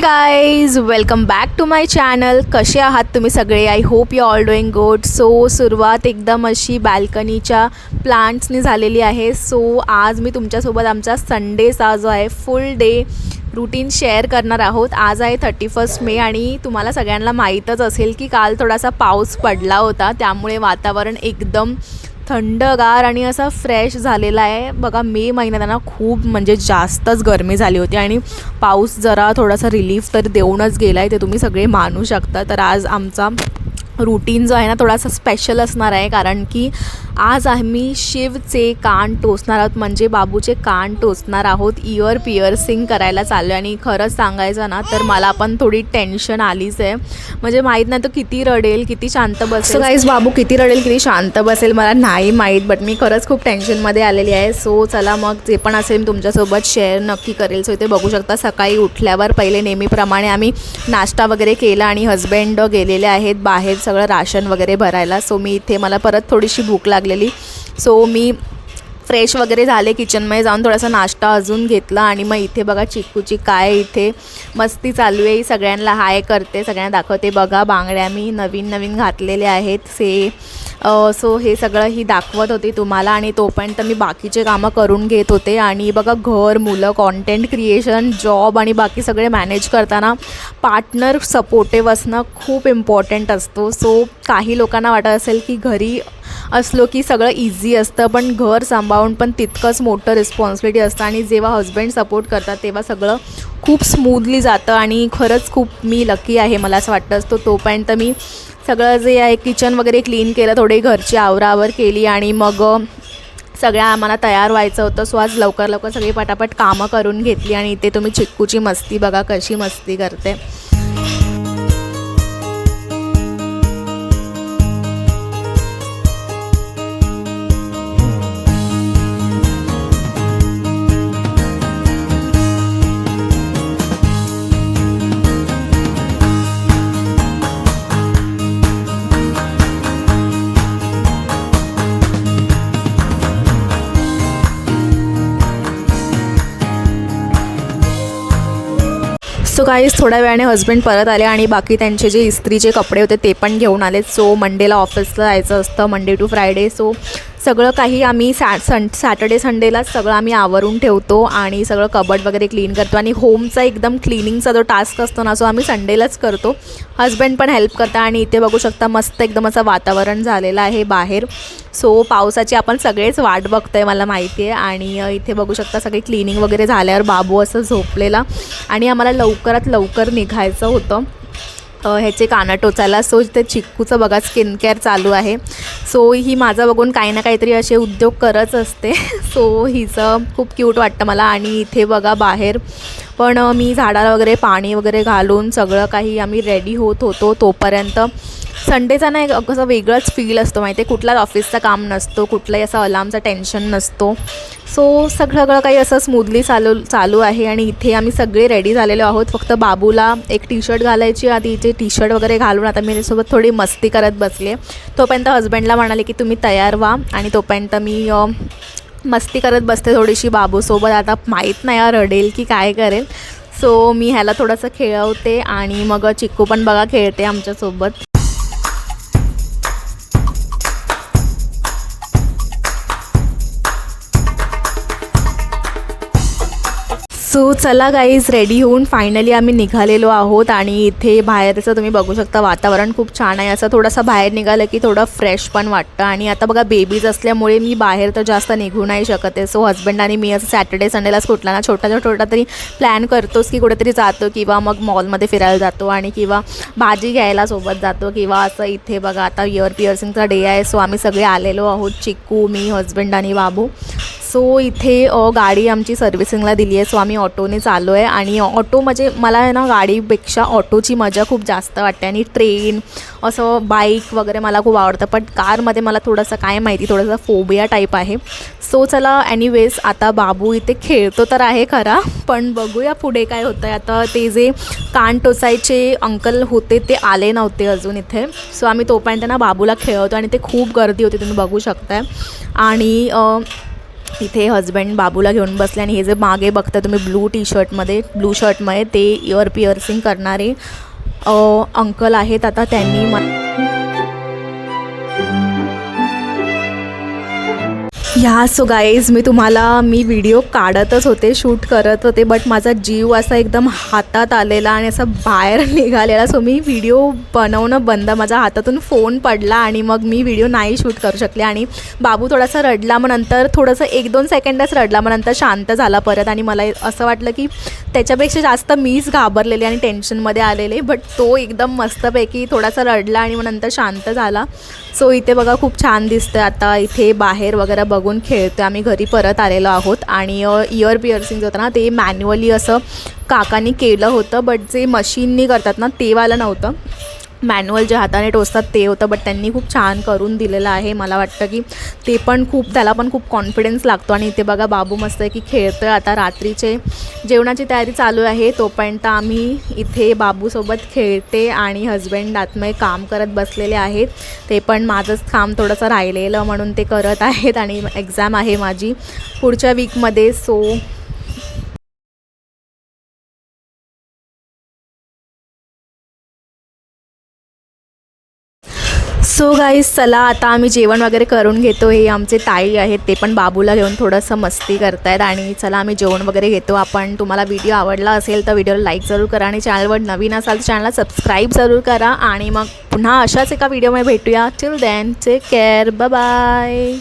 Guys, welcome back to my channel. कसे आहात तुम्ही सगळे? I hope you all doing good. So सुरुवात एकदम अशी बाल्कनीच्या प्लांट्सनी झालेली आहे. सो आज मी तुमच्यासोबत आमचा संडेचा जो आहे फुल डे रूटीन शेअर करणार आहोत. आज आहे 31 मे आणि तुम्हाला सगळ्यांना माहीतच असेल की काल थोडासा पाऊस पडला होता, त्यामुळे वातावरण एकदम थंडगार आणि असा फ्रेश झालेला आहे. बघा, मे महिन्यात खूप म्हणजे जास्तच गरमी झाली होती आणि पाऊस जरा थोडासा रिलीफ तर देऊनच गेला आहे, ते तुम्ही सगळे मानू शकता. तर आज आमचा रूटीन जो आहे ना थोडासा स्पेशल असणार आहे, कारण की आज आम्ही शिवचे कान टोचणार आहोत, म्हणजे बाबूचे कान टोचणार आहोत. इयर पिअर्सिंग करायला चाललो आहे आणि खरंच सांगायचं ना तर मला पण थोडी टेन्शन आलीच आहे. म्हणजे माहीत नाही तो किती रडेल, किती शांत बसेल. गाईज, बाबू किती रडेल, किती शांत बसेल मला नाही माहीत, बट मी खरंच खूप टेन्शनमध्ये आलेली आहे. सो चला मग जे पण असेल तुमच्यासोबत शेअर नक्की करेल. सो इथे बघू शकता सकाळी उठल्यावर पहिले नेहमीप्रमाणे आम्ही नाश्ता वगैरे केला आणि हजबंड गेलेले आहेत बाहेर सगळं राशन वगैरे भरायला. सो मी इथे मला परत थोडीशी भूक लागलेली, सो मी फ्रेश वगैरे झाले, किचनमध्ये जाऊन थोडासा नाश्ता अजून घेतला आणि मग इथे बघा चिक्कूची काय इथे मस्ती चालू आहे. सगळ्यांना हाय करते, सगळ्यांना दाखवते. बघा बांगड्या मी नवीन घातलेल्या आहेत सो हे सगळं ही दाखवत होती तुम्हाला आणि तोपर्यंत मी बाकीचे कामं करून घेत होते. आणि बघा घर, मुलं, कॉन्टेंट क्रिएशन, जॉब आणि बाकी सगळे मॅनेज करताना पार्टनर सपोर्टिव्ह असणं खूप इम्पॉर्टंट असतो. सो काही लोकांना वाटत असेल की घरी असलो की सगळं इझी असतं, पण घर सांभाळून पण तितकंच मोठं रिस्पॉन्सिबिलिटी असतं आणि जेव्हा हजबंड सपोर्ट करतात तेव्हा सगळं खूप स्मूथली जातं आणि खरंच खूप मी लकी आहे मला असं वाटतं असतो. तोपर्यंत मी सगळं जे आहे किचन वगैरे क्लीन केलं, थोडी घरची आवरावर केली आणि मग सगळ्या आम्हाला तयार व्हायचं होतं. सो आज लवकर सगळी पटापट कामं करून घेतली आणि इथे तुम्ही चिक्कूची मस्ती बघा कशी मस्ती करते. सो गाईज, थोड्या वेळाने हजबंड परत आले आणि बाकी त्यांचे जे इस्त्रीचे कपडे होते ते पण घेऊन आले. सो मंडेला ऑफिसला जायचं असतं, मंडे टू फ्रायडे. सो सगळं काही आम्ही सॅटर्डे संडेलाच सगळं आम्ही आवरून ठेवतो आणि सगळं कबड वगैरे क्लीन करतो आणि होमचा एकदम क्लिनिंगचा जो टास्क असतो ना सो आम्ही संडेलाच करतो. हजबंड पण हेल्प करता आणि इथे बघू शकता मस्त एकदम असं वातावरण झालेलं आहे बाहेर. सो पावसाची आपण सगळेच वाट बघतो आहे मला माहिती आहे. आणि इथे बघू शकता सगळी क्लिनिंग वगैरे झाल्यावर बाबू असं झोपलेला आणि आम्हाला लवकरात लवकर निघायचं होतं ह्याचे कानं टोचायला. सो ते चिक्कूचं बघा स्किन केअर चालू आहे. सो ही माझं बघून काही ना काहीतरी असे उद्योग करत असते. सो हिचं खूप क्यूट वाटतं मला. आणि इथे बघा बाहेर पण मी झाडाला वगैरे पाणी वगैरे घालून सगळं काही आम्ही रेडी होत होतो. तोपर्यंत संडेचा ना एक असं वेगळंच फील असतो माहिती आहे, कुठलाच ऑफिसचं काम नसतो, कुठलाही असं अलार्मचा टेन्शन नसतो. सो सगळं काही असं स्मूथली चालू आहे. आणि इथे आम्ही सगळे रेडी झालेलो आहोत. फक्त बाबूला एक टी शर्ट घालायची, आधी इथे टी शर्ट वगैरे घालून आता मी त्यासोबत थोडी मस्ती करत बसले. तोपर्यंत हजबंडला म्हणाले की तुम्ही तयार व्हा आणि तोपर्यंत मी मस्ती करत बसते थोडीशी बाबूसोबत. आता माहीत नाही रडेल की काय करेल. सो मी ह्याला थोडंसं खेळवते आणि मग चिक्कू पण बघा खेळते आमच्यासोबत. सो चला गाईज, रेडी होऊन फायनली आम्ही निघालेलो आहोत आणि इथे बाहेरचं तुम्ही बघू शकता वातावरण खूप छान आहे. असं थोडंसं बाहेर निघालं की थोडं फ्रेश पण वाटतं. आणि आता बघा बेबीज असल्यामुळे मी बाहेर तर जास्त निघू नाही शकत आहे. सो हजबंड आणि मी असं सॅटर्डे संडेलाच कुठला ना छोटा तरी प्लॅन करतोच की कुठेतरी जातो किंवा मग मॉलमध्ये फिरायला जातो आणि किंवा भाजी घ्यायला सोबत जातो किंवा असं. इथे बघा आता इयर पिअर्सिंगचा डे आहे. सो आम्ही सगळे आलेलो आहोत, चिक्कू, मी, हजबंड आणि बाबू. सो इथे गाडी आमची सर्व्हिसिंगला दिली आहे. सो आम्ही ऑटोने चाललो आहे आणि ऑटो म्हणजे मला आहे ना गाडीपेक्षा ऑटोची मजा खूप जास्त वाटते. आणि ट्रेन असं बाईक वगैरे मला खूप आवडतं, पण कारमध्ये मला थोडंसं काय माहिती थोडंसं फोबिया टाईप आहे. सो चला एनिवेज, आता बाबू इथे खेळतो तर आहे खरा, पण बघूया पुढे काय होतं आहे. आता ते जे कान टोचायचे अंकल होते ते आले नव्हते अजून इथे. सो आम्ही तोपर्यंत ना बाबूला खेळवतो आणि ते खूप गर्दी होती तुम्ही बघू शकताय. आणि इथे हजबंड बाबूला घेऊन बसले आणि हे जे मागे बघता तुम्ही ब्लू शर्टमध्ये ते इयर पिअर्सिंग करणारे अंकल आहेत. आता त्यांनी सो गाईज मी व्हिडिओ काढतच होते, शूट करत होते, बट माझा जीव असा एकदम हातात आलेला आणि असा बाहेर निघालेला. सो मी व्हिडिओ बनवणं बंद, माझ्या हातातून फोन पडला आणि मग मी व्हिडिओ नाही शूट करू शकले. आणि बाबू थोडासा रडला, मग नंतर थोडंसं 1-2 सेकंडच रडला, मग नंतर शांत झाला परत. आणि मला असं वाटलं की त्याच्यापेक्षा जास्त मीच घाबरलेले आणि टेन्शनमध्ये आलेले, बट तो एकदम मस्तपैकी थोडासा रडला आणि मग नंतर शांत झाला. सो इथे बघा खूप छान दिसतं. आता इथे बाहेर वगैरे बघून खेळतो. आम्ही घरी परत आलेलो आहोत आणि इयर पिअर्सिंग होतं ना ते मॅन्युअली असं काकांनी केलं होतं, बट जे मशीननी करतात ना ते वालं नव्हतं, मॅन्युअल जे हाताने टोचतात ते होतं, बट त्यांनी खूप छान करून दिलेलं आहे. मला वाटतं की त्याला पण खूप कॉन्फिडन्स लागतो. आणि इथे बघा बाबू मस्त आहे की खेळतो आहे. आता रात्रीचे जेवणाची तयारी चालू आहे, तोपर्यंत आम्ही इथे बाबूसोबत खेळते आणि हजबंड आतमध्ये काम करत बसलेले आहेत. ते पण माझंच काम थोडंसं राहिलेलं म्हणून ते करत आहेत. आणि एक्झाम आहे माझी पुढच्या वीकमध्ये. सो गाईज चला आता आम्ही जेवण वगैरे करून घेतो. हे आमचे ताई आहेत, ते पण बाबूला घेऊन थोडंसं मस्ती करत आहेत. आणि चला आम्ही जेवण वगैरे घेतो. तुम्हाला व्हिडिओ आवडला असेल तर व्हिडिओला लाईक जरूर करा आणि चॅनलवर नवीन असाल तर चॅनलला सबस्क्राईब जरूर करा. आणि मग पुन्हा अशाच एका व्हिडिओमध्ये भेटूया. Till then take care, bye bye.